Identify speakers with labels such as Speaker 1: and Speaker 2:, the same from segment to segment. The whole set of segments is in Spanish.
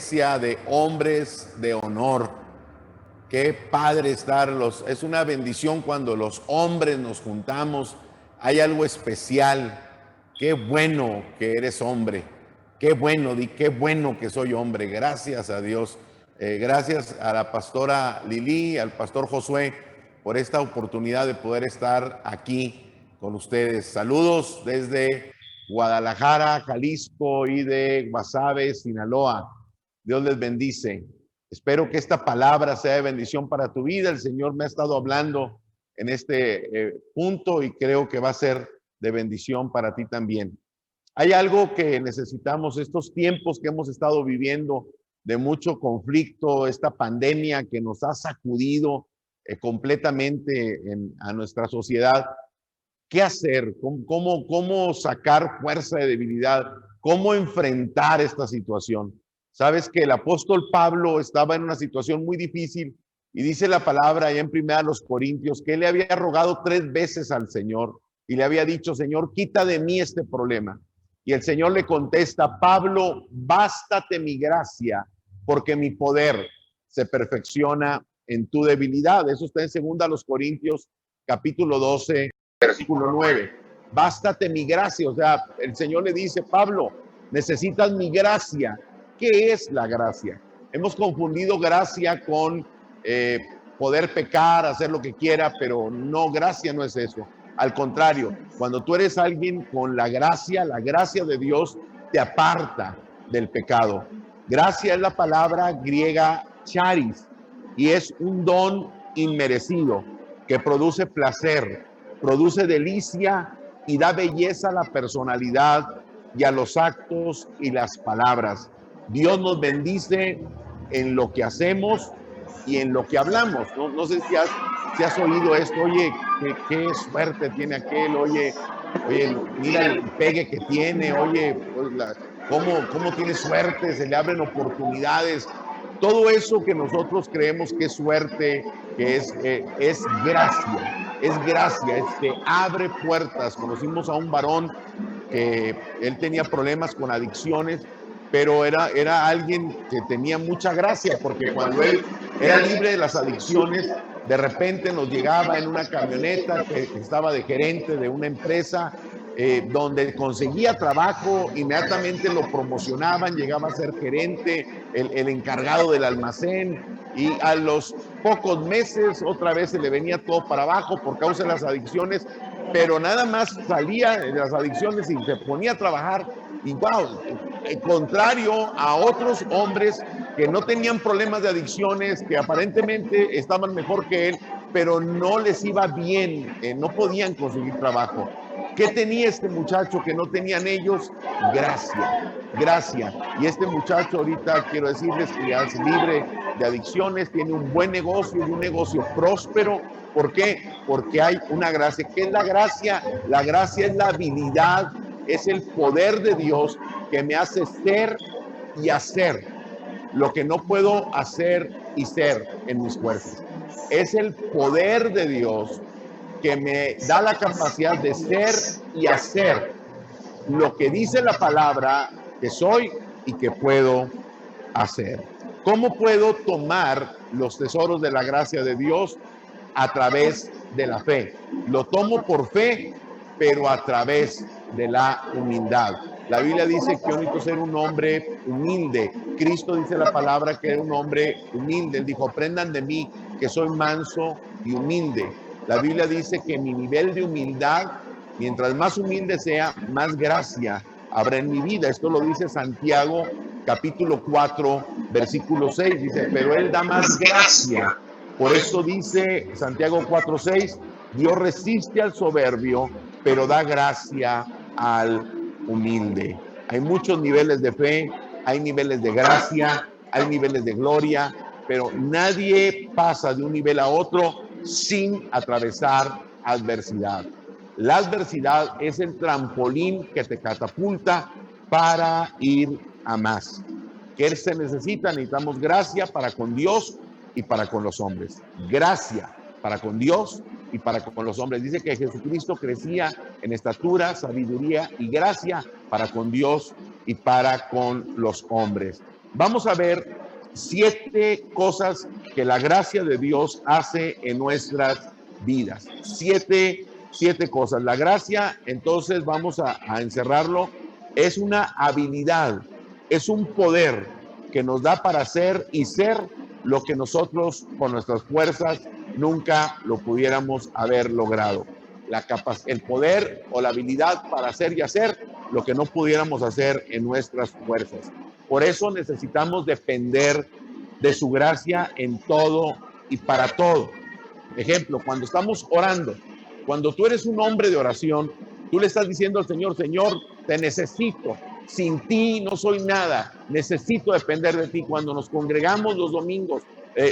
Speaker 1: iglesia de hombres de honor. Qué padre estarlos. Es una bendición cuando los hombres nos juntamos. Hay algo especial. Qué bueno que eres hombre. Qué bueno, qué bueno que soy hombre. Gracias a Dios. Gracias a la pastora Lili, al pastor Josué, por esta oportunidad de poder estar aquí con ustedes. Saludos desde Guadalajara, Jalisco y de Guasave, Sinaloa. Dios les bendice. Espero que esta palabra sea de bendición para tu vida. El Señor me ha estado hablando en este punto y creo que va a ser de bendición para ti también. Hay algo que necesitamos, estos tiempos que hemos estado viviendo de mucho conflicto, esta pandemia que nos ha sacudido completamente a nuestra sociedad. ¿Qué hacer? ¿Cómo sacar fuerza de debilidad? ¿Cómo enfrentar esta situación? Sabes que el apóstol Pablo estaba en una situación muy difícil y dice la palabra allá en 1 Corintios que él le había rogado 3 veces al Señor y le había dicho: Señor, quita de mí este problema. Y el Señor le contesta: Pablo, bástate mi gracia, porque mi poder se perfecciona en tu debilidad. Eso está en 2 Corintios capítulo 12, versículo 9. Bástate mi gracia. O sea, el Señor le dice: Pablo, necesitas mi gracia. ¿Qué es la gracia? Hemos confundido gracia con poder pecar, hacer lo que quiera, pero no, gracia no es eso. Al contrario, cuando tú eres alguien con la gracia de Dios te aparta del pecado. Gracia es la palabra griega charis y es un don inmerecido que produce placer, produce delicia y da belleza a la personalidad y a los actos y las palabras. Dios nos bendice en lo que hacemos y en lo que hablamos. No sé si has oído esto. Oye, qué suerte tiene aquel. Oye, mira el pegue que tiene. Oye, cómo tiene suerte, se le abren oportunidades. Todo eso que nosotros creemos que es suerte, que es gracia. Es gracia, es que abre puertas. Conocimos a un varón que él tenía problemas con adicciones, pero era alguien que tenía mucha gracia, porque cuando él era libre de las adicciones, de repente nos llegaba en una camioneta que estaba de gerente de una empresa, donde conseguía trabajo, inmediatamente lo promocionaban, llegaba a ser gerente, el encargado del almacén, y a los pocos meses otra vez se le venía todo para abajo por causa de las adicciones, pero nada más salía de las adicciones y se ponía a trabajar y wow, contrario a otros hombres que no tenían problemas de adicciones, que aparentemente estaban mejor que él, pero no les iba bien, no podían conseguir trabajo. ¿Qué tenía este muchacho que no tenían ellos? Gracia. Y este muchacho ahorita quiero decirles que ya es libre de adicciones, tiene un buen negocio y un negocio próspero. ¿Por qué? Porque hay una gracia. ¿Qué es la gracia? La gracia es la habilidad, es el poder de Dios que me hace ser y hacer lo que no puedo hacer y ser en mis fuerzas. Es el poder de Dios que me da la capacidad de ser y hacer lo que dice la palabra que soy y que puedo hacer. ¿Cómo puedo tomar los tesoros de la gracia de Dios? A través de la fe. Lo tomo por fe, pero a través de la humildad. La Biblia dice que yo necesito ser un hombre humilde. Cristo dice la palabra que era un hombre humilde. Él dijo: aprendan de mí que soy manso y humilde. La Biblia dice que mi nivel de humildad, mientras más humilde sea, más gracia habrá en mi vida. Esto lo dice Santiago capítulo 4, versículo 6. Dice: pero Él da más gracia. Por esto dice Santiago 4:6, Dios resiste al soberbio, pero da gracia al humilde. Hay muchos niveles de fe, hay niveles de gracia, hay niveles de gloria, pero nadie pasa de un nivel a otro sin atravesar adversidad. La adversidad es el trampolín que te catapulta para ir a más. ¿Qué se necesita? Necesitamos gracia para con Dios y para con los hombres. Gracia para con Dios y para con los hombres. Dice que Jesucristo crecía en estatura, sabiduría y gracia para con Dios y para con los hombres. Vamos a ver 7 cosas que la gracia de Dios hace en nuestras vidas. Siete cosas. La gracia, entonces vamos a encerrarlo, es una habilidad, es un poder que nos da para hacer y ser lo que nosotros con nuestras fuerzas nunca lo pudiéramos haber logrado. El poder o la habilidad para hacer y hacer lo que no pudiéramos hacer en nuestras fuerzas. Por eso necesitamos depender de su gracia en todo y para todo. Ejemplo, cuando estamos orando, cuando tú eres un hombre de oración, tú le estás diciendo al Señor, Señor, te necesito. Sin ti no soy nada. Necesito depender de ti. Cuando nos congregamos los domingos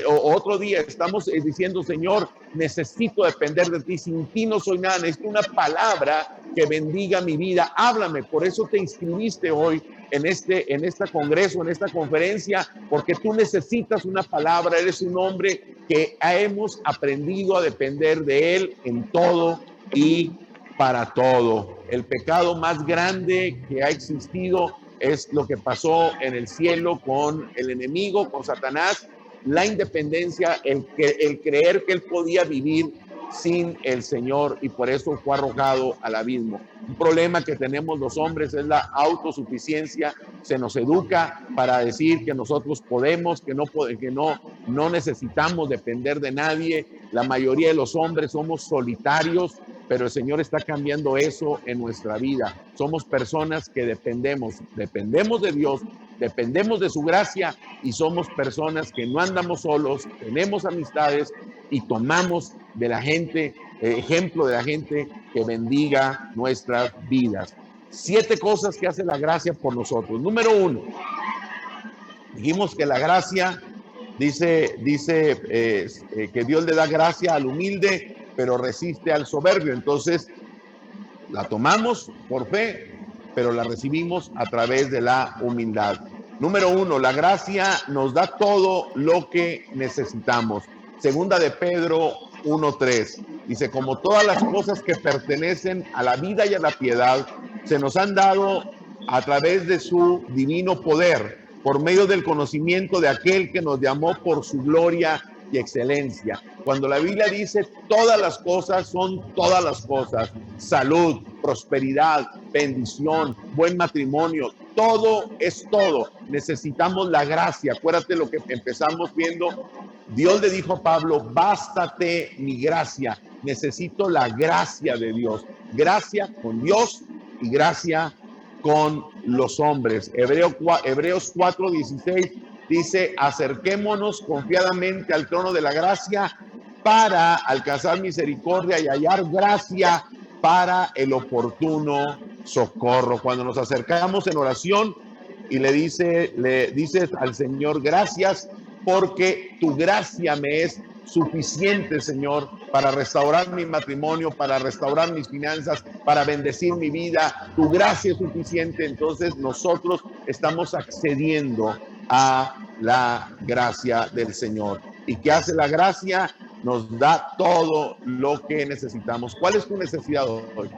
Speaker 1: o otro día, estamos diciendo, Señor, necesito depender de ti. Sin ti no soy nada. Necesito una palabra que bendiga mi vida. Háblame. Por eso te inscribiste hoy en este congreso, en esta conferencia, porque tú necesitas una palabra. Eres un hombre que hemos aprendido a depender de él en todo y para todo. El pecado más grande que ha existido es lo que pasó en el cielo con el enemigo, con Satanás, la independencia, el creer que él podía vivir sin el Señor, y por eso fue arrojado al abismo. Un problema que tenemos los hombres es la autosuficiencia. Se nos educa para decir que nosotros podemos, que no necesitamos depender de nadie. La mayoría de los hombres somos solitarios, pero el Señor está cambiando eso en nuestra vida. Somos personas que dependemos de Dios, dependemos de su gracia, y somos personas que no andamos solos, tenemos amistades y tomamos de la gente, ejemplo de la gente que bendiga nuestras vidas. 7 cosas que hace la gracia por nosotros. Número 1, dijimos que la gracia dice que Dios le da gracia al humilde, pero resiste al soberbio. Entonces, la tomamos por fe, pero la recibimos a través de la humildad. Número 1, la gracia nos da todo lo que necesitamos. Segunda de Pedro 1:3 dice, como todas las cosas que pertenecen a la vida y a la piedad, se nos han dado a través de su divino poder, por medio del conocimiento de aquel que nos llamó por su gloria y excelencia. Cuando la Biblia dice todas las cosas, son todas las cosas: salud, prosperidad, bendición, buen matrimonio, todo es todo. Necesitamos la gracia. Acuérdate lo que empezamos viendo. Dios le dijo a Pablo, bástate mi gracia. Necesito la gracia de Dios. Gracia con Dios y gracia con los hombres. Hebreos 4:16 dice, acerquémonos confiadamente al trono de la gracia para alcanzar misericordia y hallar gracia para el oportuno socorro. Cuando nos acercamos en oración y le dices al Señor, gracias porque tu gracia me es suficiente, Señor, para restaurar mi matrimonio, para restaurar mis finanzas, para bendecir mi vida. Tu gracia es suficiente. Entonces nosotros estamos accediendo a la gracia del Señor. ¿Y qué hace la gracia? Nos da todo lo que necesitamos. ¿Cuál es tu necesidad hoy?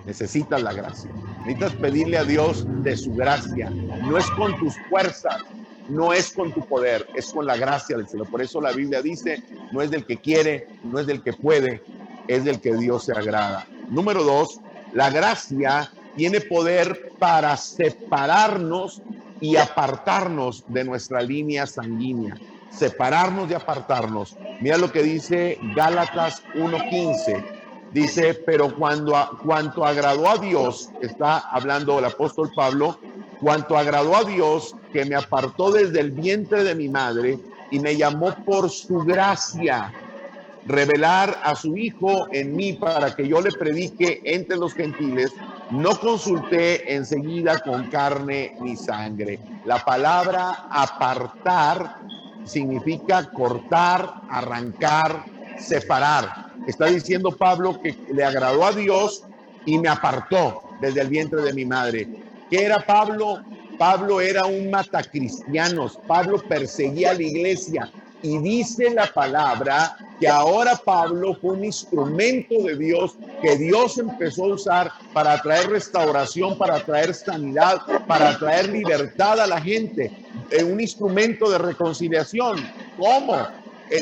Speaker 1: Necesitas la gracia. Necesitas pedirle a Dios de su gracia. No es con tus fuerzas, no es con tu poder, es con la gracia del cielo. Por eso la Biblia dice, no es del que quiere, no es del que puede, es del que Dios se agrada. Número 2, la gracia tiene poder para separarnos y apartarnos de nuestra línea sanguínea. Separarnos y apartarnos. Mira lo que dice Gálatas 1:15. Dice, pero cuanto agradó a Dios, está hablando el apóstol Pablo, cuanto agradó a Dios que me apartó desde el vientre de mi madre y me llamó por su gracia, revelar a su Hijo en mí para que yo le predique entre los gentiles, no consulté enseguida con carne ni sangre. La palabra apartar significa cortar, arrancar, separar. Está diciendo Pablo que le agradó a Dios y me apartó desde el vientre de mi madre. ¿Qué era Pablo? Pablo era un matacristianos. Pablo perseguía a la iglesia. Y dice la palabra que ahora Pablo fue un instrumento de Dios que Dios empezó a usar para traer restauración, para traer sanidad, para traer libertad a la gente. un instrumento de reconciliación. ¿Cómo?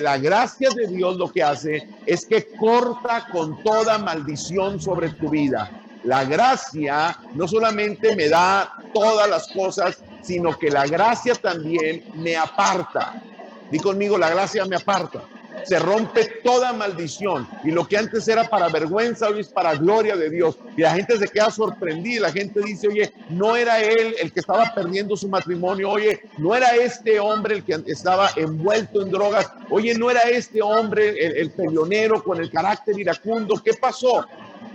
Speaker 1: La gracia de Dios lo que hace es que corta con toda maldición sobre tu vida. La gracia no solamente me da todas las cosas, sino que la gracia también me aparta. Di conmigo, la gracia me aparta. Se rompe toda maldición, y lo que antes era para vergüenza hoy es para gloria de Dios, y la gente se queda sorprendida. La gente dice: oye, no era él el que estaba perdiendo su matrimonio, oye, no era este hombre el que estaba envuelto en drogas, oye, no era este hombre el peleonero con el carácter iracundo. ¿Qué pasó?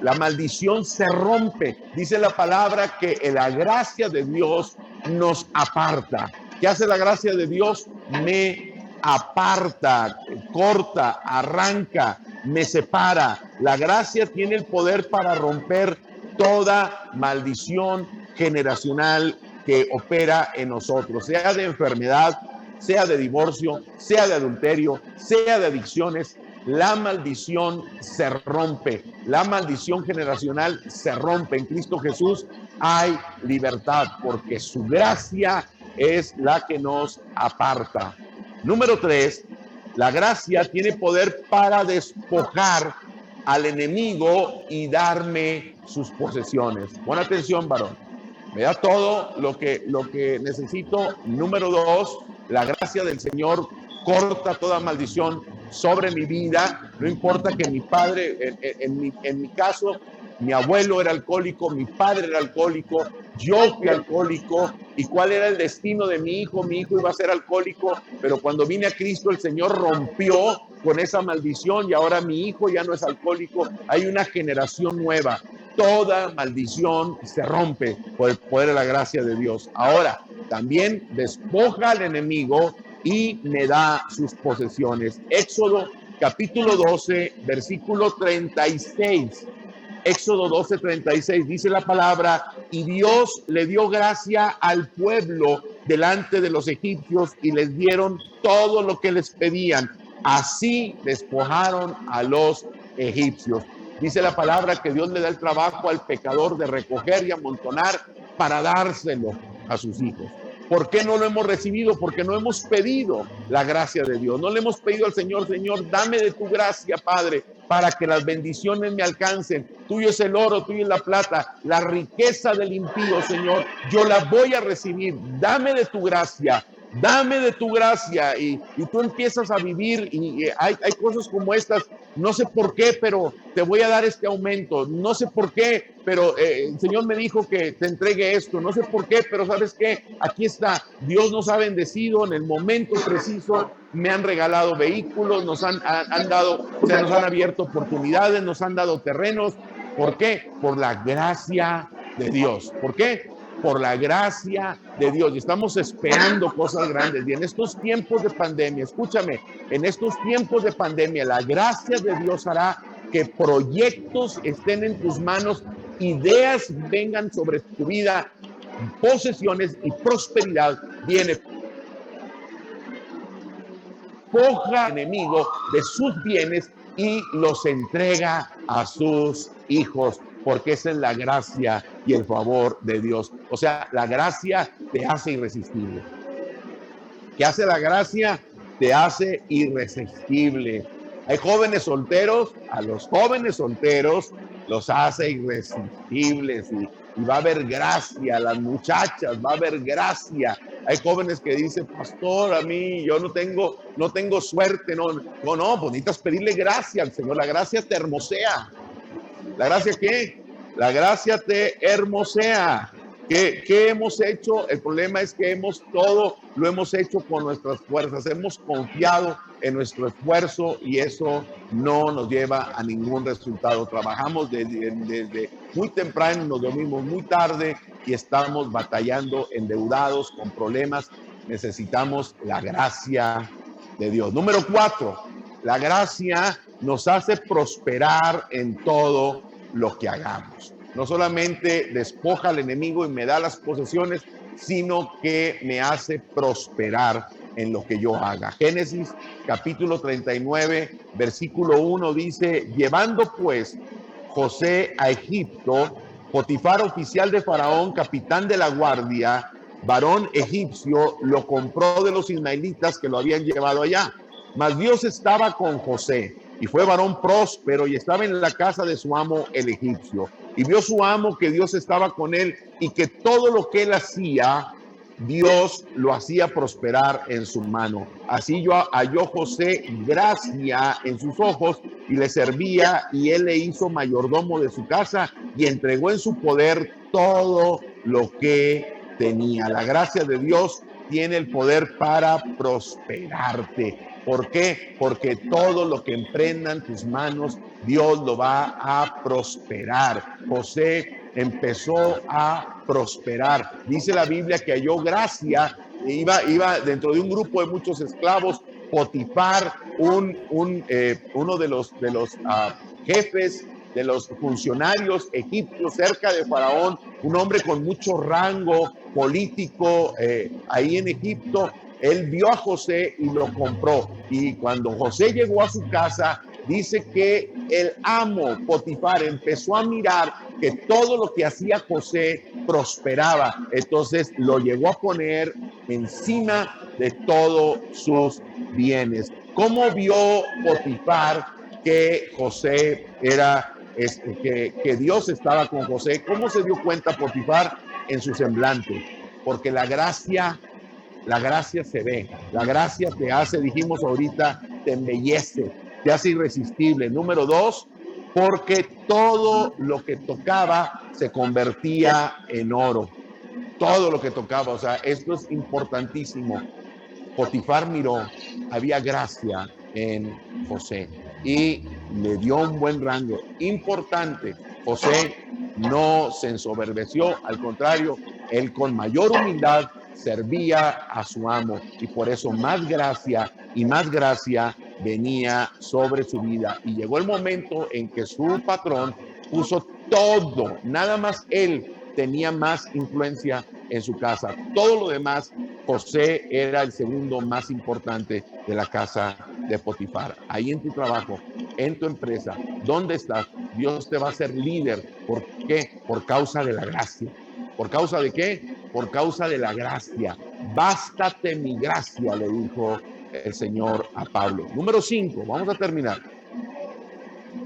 Speaker 1: La maldición se rompe. Dice la palabra que la gracia de Dios nos aparta. ¿Qué hace la gracia de Dios? Me aparta, corta, arranca, me separa. La gracia tiene el poder para romper toda maldición generacional que opera en nosotros, sea de enfermedad, sea de divorcio, sea de adulterio, sea de adicciones. La maldición se rompe, la maldición generacional se rompe. En Cristo Jesús hay libertad, porque su gracia es la que nos aparta. Número 3, la gracia tiene poder para despojar al enemigo y darme sus posesiones. Pon atención, varón. Me da todo lo que necesito. Número 2, la gracia del Señor corta toda maldición sobre mi vida. No importa que mi padre, en mi caso, mi abuelo era alcohólico, mi padre era alcohólico, yo fui alcohólico. ¿Y cuál era el destino de mi hijo? Mi hijo iba a ser alcohólico, pero cuando vine a Cristo, el Señor rompió con esa maldición y ahora mi hijo ya no es alcohólico. Hay una generación nueva. Toda maldición se rompe por el poder de la gracia de Dios. Ahora, también despoja al enemigo y me da sus posesiones. Éxodo capítulo 12, versículo 36. Éxodo 12, 36 dice la palabra: y Dios le dio gracia al pueblo delante de los egipcios y les dieron todo lo que les pedían. Así despojaron a los egipcios. Dice la palabra que Dios le da el trabajo al pecador de recoger y amontonar para dárselo a sus hijos. ¿Por qué no lo hemos recibido? Porque no hemos pedido la gracia de Dios. No le hemos pedido al Señor: Señor, dame de tu gracia, Padre, para que las bendiciones me alcancen. Tuyo es el oro, tuyo es la plata, la riqueza del impío, Señor, yo la voy a recibir. Dame de tu gracia. Dame de tu gracia. Y tú empiezas a vivir y hay cosas como estas. No sé por qué, pero te voy a dar este aumento. No sé por qué, pero el Señor me dijo que te entregue esto. No sé por qué, pero ¿sabes qué? Aquí está. Dios nos ha bendecido en el momento preciso. Me han regalado vehículos, nos han dado, se nos han abierto oportunidades, nos han dado terrenos. ¿Por qué? Por la gracia de Dios. ¿Por qué? Por la gracia de Dios. Y estamos esperando cosas grandes. Y en estos tiempos de pandemia, escúchame, en estos tiempos de pandemia, la gracia de Dios hará que proyectos estén en tus manos, ideas vengan sobre tu vida, posesiones y prosperidad viene. Despoja al enemigo de sus bienes y los entrega a sus hijos, porque esa es la gracia y el favor de Dios. O sea, la gracia te hace irresistible. ¿Qué hace la gracia? Te hace irresistible. Hay jóvenes solteros, a los jóvenes solteros los hace irresistibles y va a haber gracia. A las muchachas va a haber gracia. Hay jóvenes que dicen: pastor, a mí yo no tengo suerte. No, pues necesitas pedirle gracia al Señor. La gracia te hermosea. ¿La gracia qué? La gracia te hermosea. ¿Qué hemos hecho? El problema es que todo lo hemos hecho con nuestras fuerzas. Hemos confiado en nuestro esfuerzo y eso no nos lleva a ningún resultado. Trabajamos desde muy temprano, nos dormimos muy tarde y estamos batallando, endeudados, con problemas. Necesitamos la gracia de Dios. Número 4, la gracia nos hace prosperar en todo lo que hagamos. No solamente despoja al enemigo y me da las posesiones, sino que me hace prosperar en lo que yo haga. Génesis capítulo 39, versículo 1 dice: llevando pues José a Egipto, Potifar, oficial de Faraón, capitán de la guardia, varón egipcio, lo compró de los ismaelitas que lo habían llevado allá. Mas Dios estaba con José, y fue varón próspero, y estaba en la casa de su amo el egipcio. Y vio su amo que Dios estaba con él, y que todo lo que él hacía, Dios lo hacía prosperar en su mano. Así halló José gracia en sus ojos, y le servía, y él le hizo mayordomo de su casa, y entregó en su poder todo lo que tenía. La gracia de Dios tiene el poder para prosperarte. ¿Por qué? Porque todo lo que emprendan tus manos, Dios lo va a prosperar. José empezó a prosperar. Dice la Biblia que halló gracia, iba dentro de un grupo de muchos esclavos. Potifar, uno de los jefes, de los funcionarios egipcios cerca de Faraón, un hombre con mucho rango político ahí en Egipto. Él vio a José y lo compró. Y cuando José llegó a su casa, dice que el amo Potifar empezó a mirar que todo lo que hacía José prosperaba. Entonces lo llegó a poner encima de todos sus bienes. ¿Cómo vio Potifar que José era, que Dios estaba con José? ¿Cómo se dio cuenta Potifar? En su semblante. Porque la gracia se ve, la gracia te hace, dijimos ahorita, te embellece, te hace irresistible. Número 2, porque todo lo que tocaba se convertía en oro. Todo lo que tocaba, o sea, esto es importantísimo. Potifar miró, había gracia en José y le dio un buen rango. Importante, José no se ensoberbeció, al contrario, él con mayor humildad servía a su amo, y por eso más gracia y más gracia venía sobre su vida. Y llegó el momento en que su patrón puso todo, nada más él tenía más influencia en su casa. Todo lo demás, José era el segundo más importante de la casa de Potifar. Ahí en tu trabajo, en tu empresa, ¿dónde estás? Dios te va a hacer líder. ¿Por qué? Por causa de la gracia. ¿Por causa de qué? Por causa de la gracia. Bástate mi gracia, le dijo el Señor a Pablo. Número 5, vamos a terminar.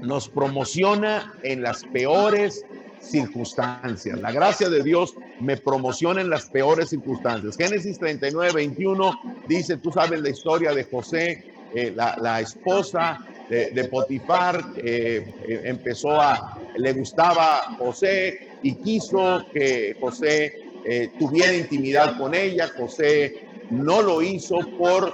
Speaker 1: Nos promociona en las peores circunstancias. La gracia de Dios me promociona en las peores circunstancias. Génesis 39:21 dice, tú sabes la historia de José, la esposa de Potifar le gustaba a José y quiso que José tuviera intimidad con ella. José no lo hizo por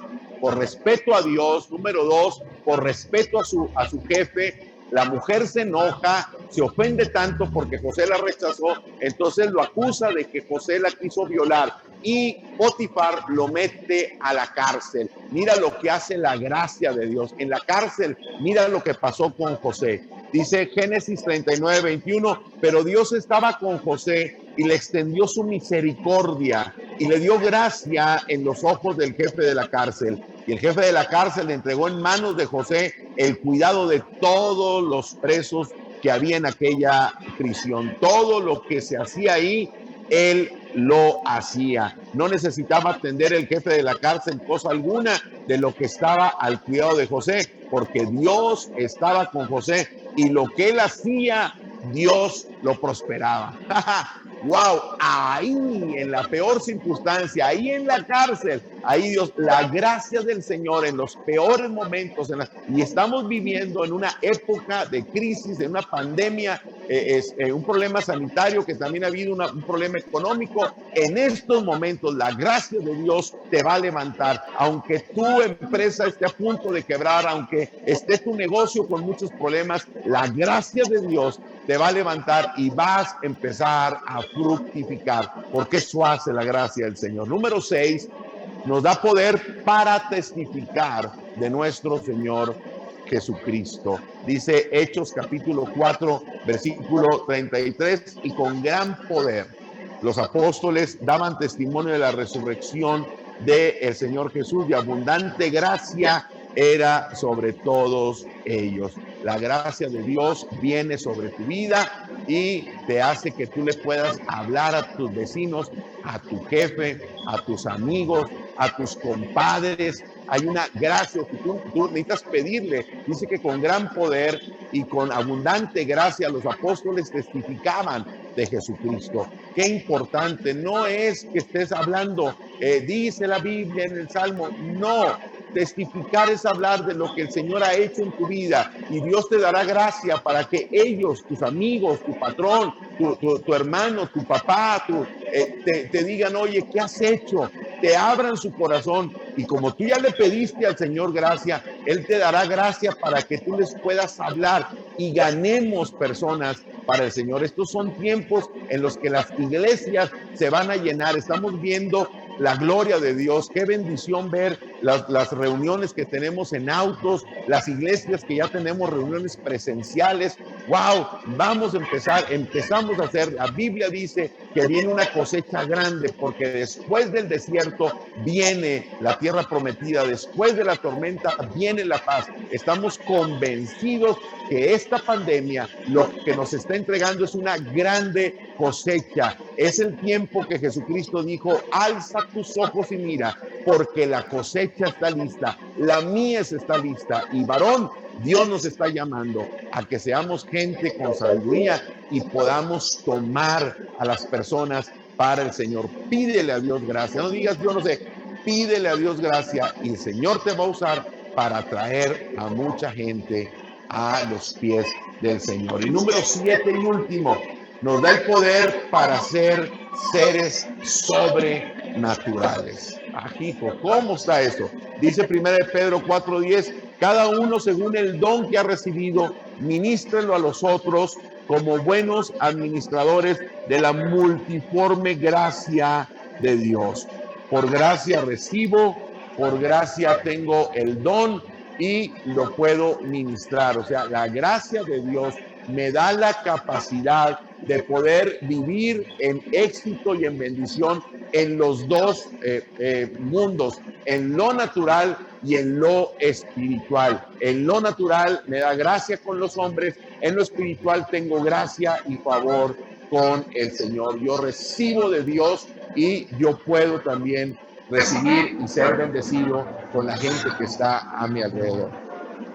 Speaker 1: respeto a Dios. Número 2, por respeto a su jefe. La mujer se enoja, se ofende tanto porque José la rechazó, entonces lo acusa de que José la quiso violar y Potifar lo mete a la cárcel. Mira lo que hace la gracia de Dios. En la cárcel, mira lo que pasó con José. Dice Génesis 39:21, pero Dios estaba con José y le extendió su misericordia y le dio gracia en los ojos del jefe de la cárcel. Y el jefe de la cárcel le entregó en manos de José el cuidado de todos los presos que había en aquella prisión. Todo lo que se hacía ahí, él lo hacía. No necesitaba atender el jefe de la cárcel cosa alguna de lo que estaba al cuidado de José, porque Dios estaba con José y lo que él hacía, Dios lo prosperaba. Wow, ahí en la peor circunstancia, ahí en la cárcel, ahí Dios, la gracia del Señor en los peores momentos, y estamos viviendo en una época de crisis, en una pandemia, un problema sanitario, que también ha habido un problema económico. En estos momentos la gracia de Dios te va a levantar, aunque tu empresa esté a punto de quebrar, aunque esté tu negocio con muchos problemas, la gracia de Dios te va a levantar y vas a empezar a fructificar, porque eso hace la gracia del Señor. Número 6, nos da poder para testificar de nuestro Señor Jesucristo. Dice Hechos capítulo 4, versículo 33, y con gran poder los apóstoles daban testimonio de la resurrección del Señor Jesús, y abundante gracia era sobre todos ellos. La gracia de Dios viene sobre tu vida y te hace que tú le puedas hablar a tus vecinos, a tu jefe, a tus amigos, a tus compadres. Hay una gracia que tú necesitas pedirle. Dice que con gran poder y con abundante gracia los apóstoles testificaban de Jesucristo. Qué importante, no es que estés hablando, dice la Biblia en el Salmo, no. Testificar es hablar de lo que el Señor ha hecho en tu vida, y Dios te dará gracia para que ellos, tus amigos, tu patrón, tu hermano, tu papá, te digan, oye, ¿qué has hecho? Te abran su corazón, y como tú ya le pediste al Señor gracia, Él te dará gracia para que tú les puedas hablar y ganemos personas para el Señor. Estos son tiempos en los que las iglesias se van a llenar. Estamos viendo la gloria de Dios. Qué bendición ver las reuniones que tenemos en autos, las iglesias que ya tenemos reuniones presenciales. ¡Wow! Vamos a empezamos a hacer. La Biblia dice que viene una cosecha grande, porque después del desierto viene la tierra prometida, después de la tormenta viene la paz. Estamos convencidos que esta pandemia lo que nos está entregando es una grande cosecha. Es el tiempo que Jesucristo dijo, alza tus ojos y mira, porque la cosecha está lista, la mies está lista. Y varón, Dios nos está llamando a que seamos gente con sabiduría y podamos tomar a las personas para el Señor. Pídele a Dios gracia, no digas yo no sé, pídele a Dios gracia y el Señor te va a usar para traer a mucha gente a los pies del Señor. Y número 7 y último, nos da el poder para ser seres sobrenaturales. Hijo, ¿cómo está eso? Dice 1 Pedro 4:10, cada uno según el don que ha recibido, ministrelo a los otros como buenos administradores de la multiforme gracia de Dios. Por gracia recibo, por gracia tengo el don y lo puedo ministrar. O sea, la gracia de Dios me da la capacidad de poder vivir en éxito y en bendición en los dos mundos, en lo natural y en lo espiritual. En lo natural me da gracia con los hombres, en lo espiritual tengo gracia y favor con el Señor. Yo recibo de Dios y yo puedo también recibir y ser bendecido con la gente que está a mi alrededor.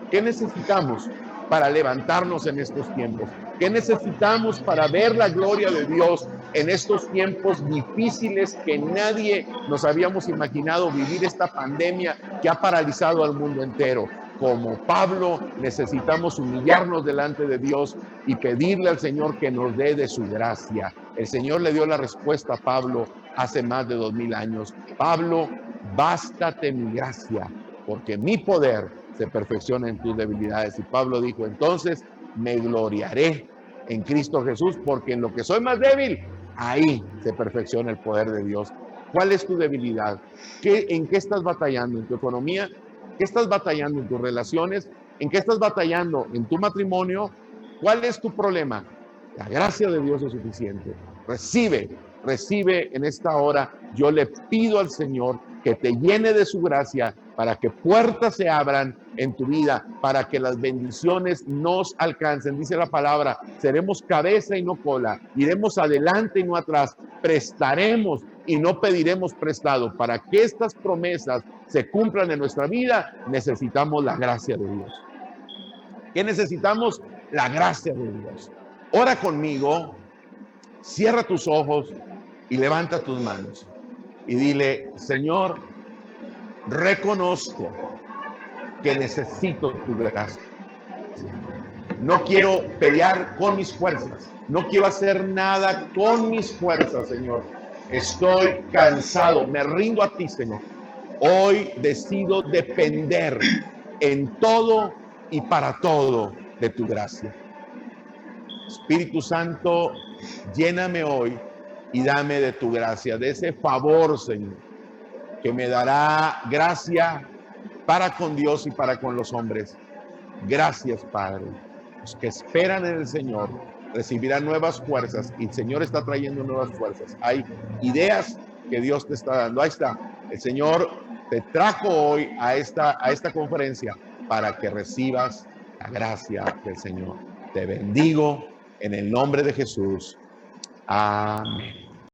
Speaker 1: ¿Qué necesitamos para levantarnos en estos tiempos? ¿Qué necesitamos para ver la gloria de Dios en estos tiempos difíciles que nadie nos habíamos imaginado vivir esta pandemia que ha paralizado al mundo entero? Como Pablo, necesitamos humillarnos delante de Dios y pedirle al Señor que nos dé de su gracia. El Señor le dio la respuesta a Pablo hace más de 2000 años. Pablo, bástate mi gracia, porque mi poder se perfecciona en tus debilidades. Y Pablo dijo, entonces me gloriaré en Cristo Jesús, porque en lo que soy más débil, ahí se perfecciona el poder de Dios. ¿Cuál es tu debilidad? ¿En qué estás batallando? ¿En tu economía? ¿Qué estás batallando en tus relaciones? ¿En qué estás batallando en tu matrimonio? ¿Cuál es tu problema? La gracia de Dios es suficiente. Recibe en esta hora. Yo le pido al Señor que te llene de su gracia para que puertas se abran en tu vida, para que las bendiciones nos alcancen. Dice la palabra, seremos cabeza y no cola, iremos adelante y no atrás, prestaremos y no pediremos prestado. Para que estas promesas se cumplan en nuestra vida, necesitamos la gracia de Dios. ¿Qué necesitamos? La gracia de Dios. Ora conmigo, cierra tus ojos y levanta tus manos y dile, Señor, reconozco que necesito tu gracia. No quiero pelear con mis fuerzas. No quiero hacer nada con mis fuerzas, Señor. Estoy cansado. Me rindo a ti, Señor. Hoy decido depender en todo y para todo de tu gracia. Espíritu Santo, lléname hoy y dame de tu gracia, de ese favor, Señor, que me dará gracia para con Dios y para con los hombres. Gracias, Padre. Los que esperan en el Señor recibirán nuevas fuerzas y el Señor está trayendo nuevas fuerzas. Hay ideas que Dios te está dando. Ahí está. El Señor te trajo hoy a esta conferencia para que recibas la gracia del Señor. Te bendigo En el nombre de Jesús. Amén.